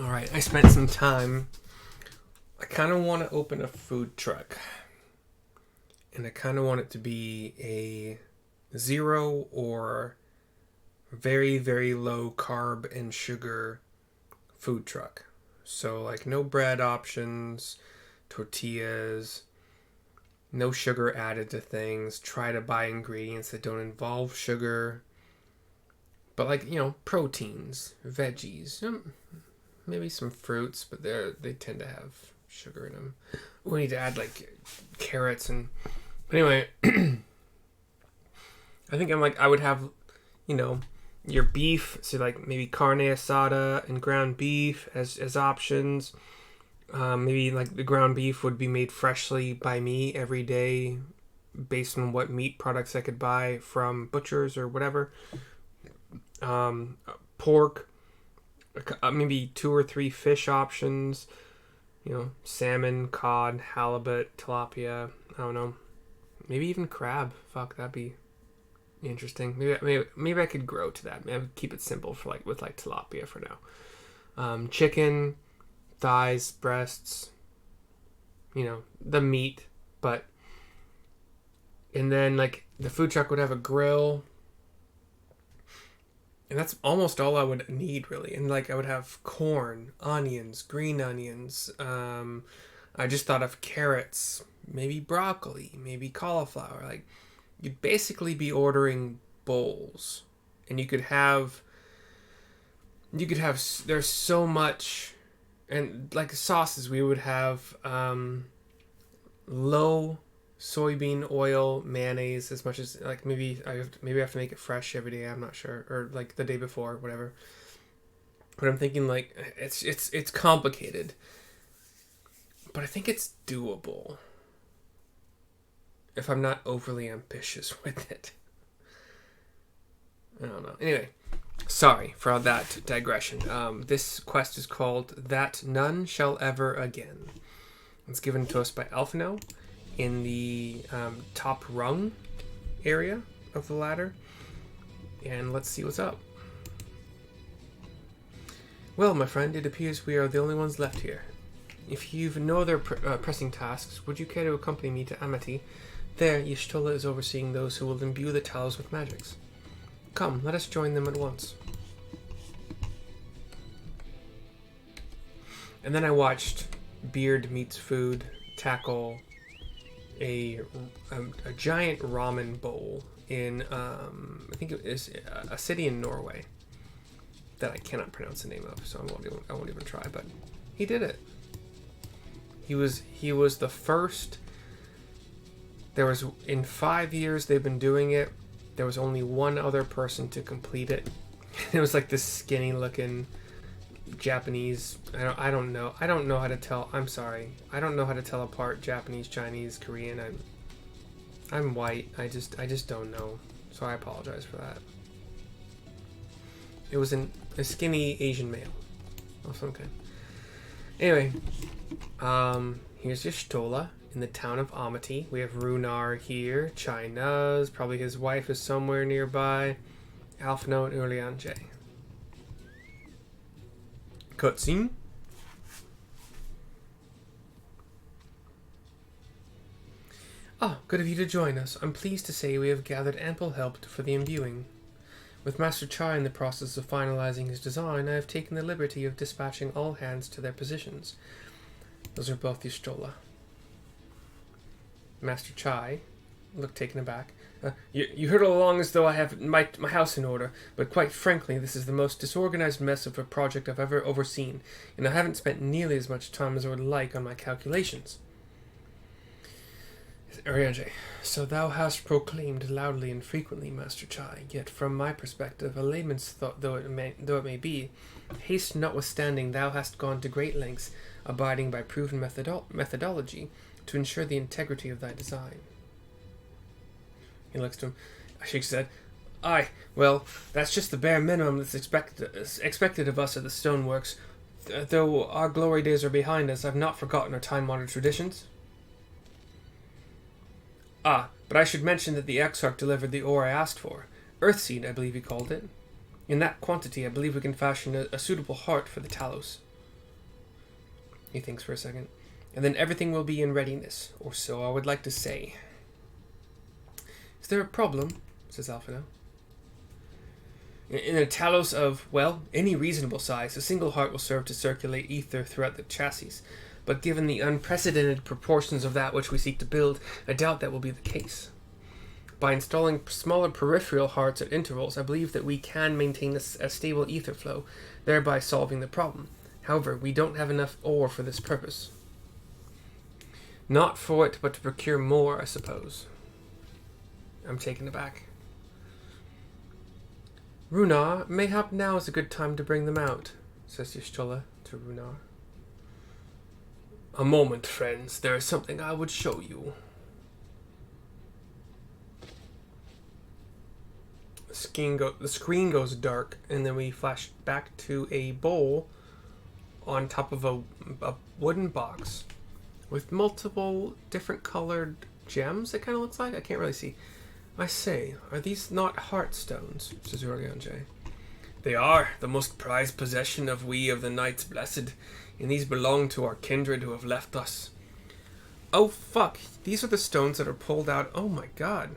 Alright, I spent some time. I kind of want to open a food truck. And I kind of want it to be a zero or very, very low carb and sugar food truck. So, like, no bread options, tortillas, no sugar added to things. Try to buy ingredients that don't involve sugar. But, like, proteins, veggies, maybe some fruits, but they tend to have sugar in them. We need to add, like, carrots and... But anyway, I think I would have, your beef, so like maybe carne asada and ground beef as options. Maybe like the ground beef would be made freshly by me every day based on what meat products I could buy from butchers or whatever. Pork, maybe 2 or 3 fish options. Salmon, cod, halibut, tilapia. I don't know. Maybe even crab. Fuck, that'd be interesting. Maybe I could grow to that. Maybe I would keep it simple with tilapia for now. Chicken, thighs, breasts. The meat, and then like the food truck would have a grill. And that's almost all I would need, really. And like I would have corn, onions, green onions. I just thought of carrots, maybe broccoli, maybe cauliflower. Like, you'd basically be ordering bowls. And you could have, there's so much, and like sauces, we would have low soybean oil mayonnaise, as much as, like, maybe I have to make it fresh every day, I'm not sure, or like the day before, whatever. But I'm thinking, like, it's complicated, but I think it's doable if I'm not overly ambitious with it. I don't know. Anyway, sorry for all that digression. This quest is called That None Shall Ever Again. It's given to us by Alphino in the top rung area of the ladder. And let's see what's up. Well, my friend, it appears we are the only ones left here. If you've no other pressing tasks, would you care to accompany me to Amity? There, Y'shtola is overseeing those who will imbue the Talos with magics. Come, let us join them at once. And then I watched Beard Meets Food tackle a giant ramen bowl in, I think it is a city in Norway that I cannot pronounce the name of, so I won't even try, but he did it. He was the first. There was, in 5 years they've been doing it, there was only one other person to complete it. It was like this skinny looking Japanese. I don't know how to tell. I'm sorry. I don't know how to tell apart Japanese, Chinese, Korean. I'm white. I just don't know. So I apologize for that. It was a skinny Asian male of some kind. Anyway, here's Y'shtola in the town of Amity. We have Runar here. China's, probably his wife is somewhere nearby. Alphino and Urianje. Cutscene. Ah, good of you to join us. I'm pleased to say we have gathered ample help for the imbuing. With Master Chai in the process of finalizing his design, I have taken the liberty of dispatching all hands to their positions. Those are both Y'shtola. Master Chai looked taken aback. You heard all along as though I have my house in order, but quite frankly, this is the most disorganized mess of a project I've ever overseen, and I haven't spent nearly as much time as I would like on my calculations. Urianje, so thou hast proclaimed loudly and frequently, Master Chai, yet from my perspective, a layman's thought though it may be, haste notwithstanding, thou hast gone to great lengths, abiding by proven methodology, to ensure the integrity of thy design. He looks to him. She said, Aye, well, that's just the bare minimum that's expected of us at the stoneworks. Though our glory days are behind us, I've not forgotten our time-honored traditions. Ah, but I should mention that the Exarch delivered the ore I asked for. Earthseed, I believe he called it. In that quantity, I believe we can fashion a suitable heart for the Talos. He thinks for a second. And then everything will be in readiness, or so I would like to say. Is there a problem? Says Alphino. In a Talos of, well, any reasonable size, a single heart will serve to circulate ether throughout the chassis. But given the unprecedented proportions of that which we seek to build, I doubt that will be the case. By installing smaller peripheral hearts at intervals, I believe that we can maintain a stable ether flow, thereby solving the problem. However, we don't have enough ore for this purpose. Not for it, but to procure more, I suppose. I'm taken aback. Runar, mayhap now is a good time to bring them out, says Y'shtola to Runar. A moment, friends. There is something I would show you. The screen goes dark, and then we flash back to a bowl on top of a wooden box with multiple different colored gems, it kind of looks like. I can't really see. I say, are these not heartstones? Says Orianjay. They are, the most prized possession of we of the Knights Blessed, and these belong to our kindred who have left us. Oh fuck, these are the stones that are pulled out, oh my god,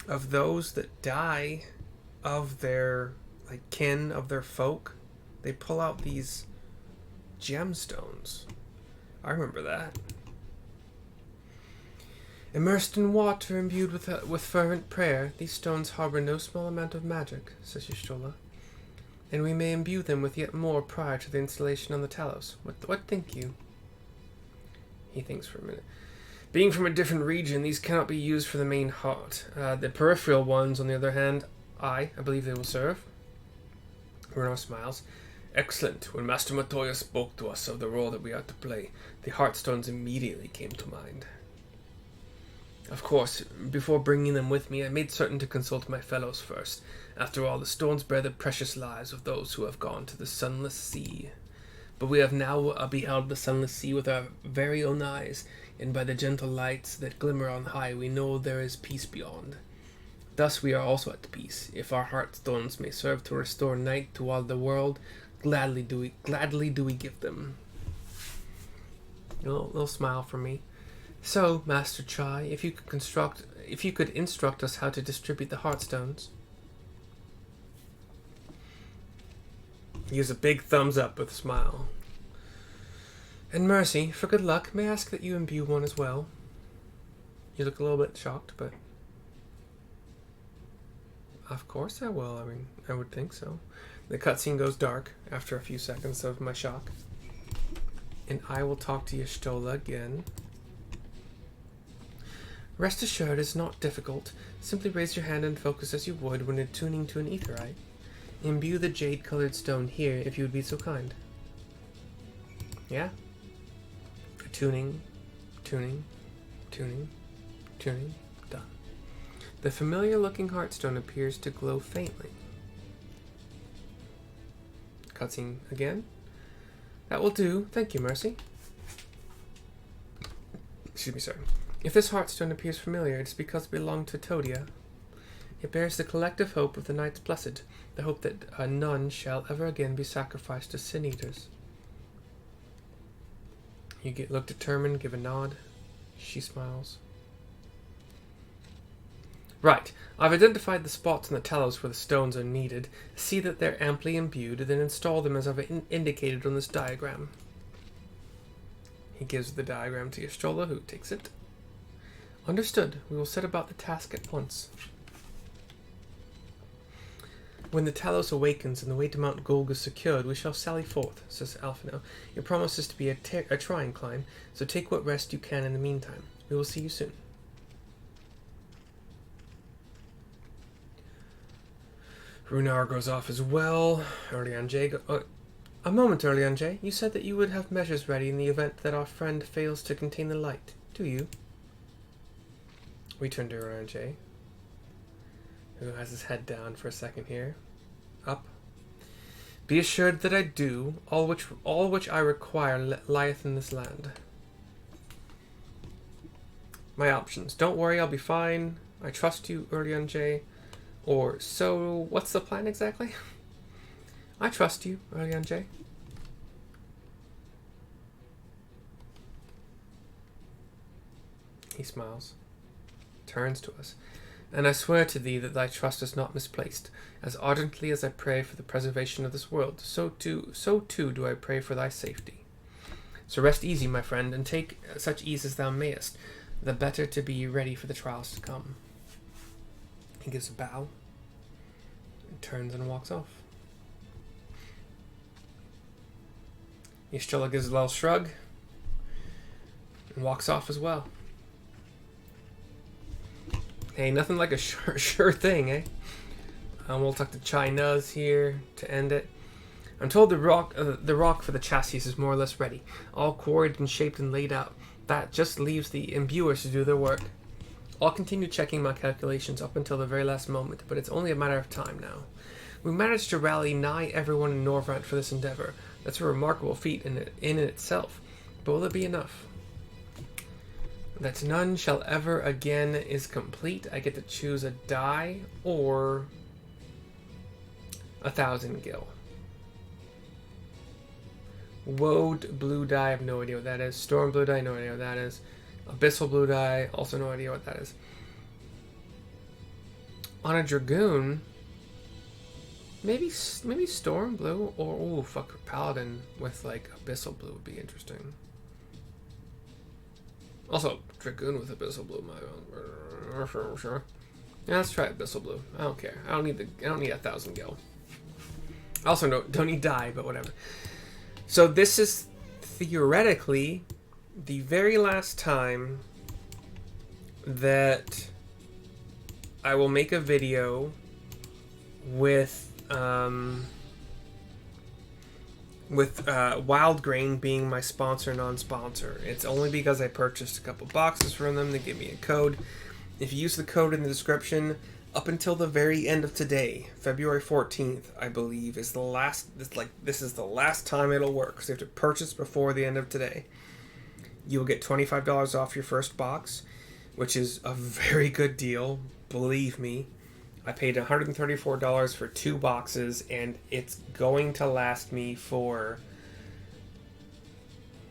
of those that die of their, like, kin, of their folk. They pull out these gemstones. I remember that. Immersed in water, imbued with fervent prayer, these stones harbor no small amount of magic, says Y'shtola. And we may imbue them with yet more prior to the installation on the Talos. What think you? He thinks for a minute. Being from a different region, these cannot be used for the main heart. The peripheral ones, on the other hand, I believe they will serve. Runar smiles. Excellent. When Master Matoya spoke to us of the role that we are to play, the heartstones immediately came to mind. Of course, before bringing them with me, I made certain to consult my fellows first. After all, the stones bear the precious lives of those who have gone to the sunless sea. But we have now beheld the sunless sea with our very own eyes, and by the gentle lights that glimmer on high, we know there is peace beyond. Thus we are also at peace. If our heartstones may serve to restore night to all the world, gladly do we give them. A little smile from me. So, Master Chai, if you could instruct us how to distribute the heartstones. He gives a big thumbs up with a smile. And Mercy, for good luck, may I ask that you imbue one as well? You look a little bit shocked, but... Of course I will. I mean, I would think so. The cutscene goes dark after a few seconds of my shock. And I will talk to Y'shtola again. Rest assured, it's not difficult. Simply raise your hand and focus as you would when attuning to an aetherite. Imbue the jade-colored stone here, if you would be so kind. Yeah? Tuning, done. The familiar-looking heartstone appears to glow faintly. Cutscene again. That will do. Thank you, Mercy. Excuse me, sorry. If this heartstone appears familiar, it is because it belonged to Todia. It bears the collective hope of the Knights Blessed, the hope that none shall ever again be sacrificed to sin-eaters. You look determined, give a nod. She smiles. Right, I've identified the spots on the Talos where the stones are needed. See that they're amply imbued, then install them as I've indicated on this diagram. He gives the diagram to Y'shtola, who takes it. Understood. We will set about the task at once. When the Talos awakens and the way to Mount Golg is secured, we shall sally forth, says Alphino. Your promise is to be a trying climb, so take what rest you can in the meantime. We will see you soon. Runar goes off as well. A moment, Orianjay. You said that you would have measures ready in the event that our friend fails to contain the light. Do you? We turn to Orianjay, who has his head down for a second here. Up. Be assured that I do. All which I require lieth in this land. My options. Don't worry, I'll be fine. I trust you, Orianjay. Or, so, what's the plan exactly? I trust you, Orianjay. He smiles, turns to us. And I swear to thee that thy trust is not misplaced. As ardently as I pray for the preservation of this world, so too do I pray for thy safety. So rest easy, my friend, and take such ease as thou mayest, the better to be ready for the trials to come. He gives a bow, and turns and walks off. Y'shtola gives a little shrug, and walks off as well. Hey, nothing like a sure thing, eh? We'll talk to China's here to end it. I'm told the rock for the chassis is more or less ready, all quarried and shaped and laid out. That just leaves the imbuers to do their work. I'll continue checking my calculations up until the very last moment, but it's only a matter of time now. We managed to rally nigh everyone in Norvrant for this endeavor. That's a remarkable feat in itself, but will it be enough? That none shall ever again is complete. I get to choose a die or 1,000 gil. Woad blue die, I have no idea what that is. Storm blue die, no idea what that is. Abyssal blue die, also no idea what that is. On a Dragoon, maybe Storm blue, or fuck, Paladin with like Abyssal blue would be interesting. Also, Dragoon with Abyssal blue, sure. Yeah, let's try Abyssal blue. I don't care. I don't need 1,000 gil. Also, don't need die, but whatever. So this is theoretically the very last time that I will make a video with Wildgrain being my sponsor, non-sponsor. It's only because I purchased a couple boxes from them. They give me a code. If you use the code in the description, up until the very end of today, February 14th, I believe, is the last. This is the last time it'll work. So you have to purchase before the end of today. You will get $25 off your first box, which is a very good deal. Believe me. I paid $134 for 2 boxes, and it's going to last me for...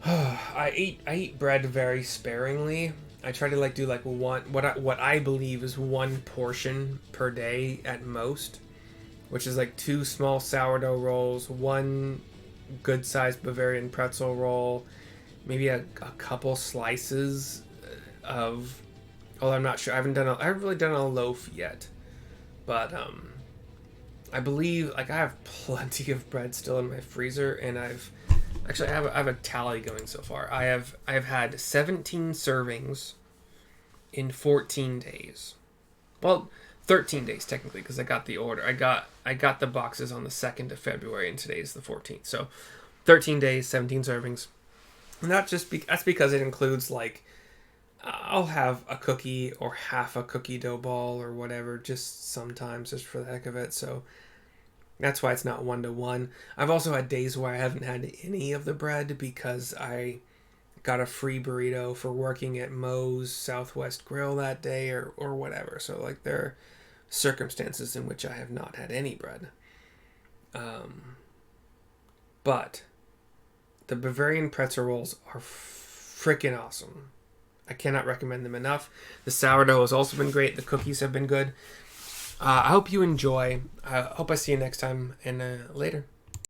I eat bread very sparingly. I try to do one, what I believe is 1 portion per day at most, which is 2 small sourdough rolls, 1 good-sized Bavarian pretzel roll, maybe a couple slices of... Oh, I'm not sure. I haven't really done a loaf yet. But I believe I have plenty of bread still in my freezer, and I have a tally going so far. I've had 17 servings in 14 days. Well, 13 days technically, because I got the order. I got the boxes on the 2nd of February, and today's the 14th. So 13 days, 17 servings. And that's because it includes I'll have a cookie or half a cookie dough ball or whatever, just sometimes, just for the heck of it. So that's why it's not 1-to-1. I've also had days where I haven't had any of the bread because I got a free burrito for working at Moe's Southwest Grill that day or whatever. So there are circumstances in which I have not had any bread. But the Bavarian pretzel rolls are freaking awesome. I cannot recommend them enough. The sourdough has also been great. The cookies have been good. I hope you enjoy. I hope I see you next time, and later.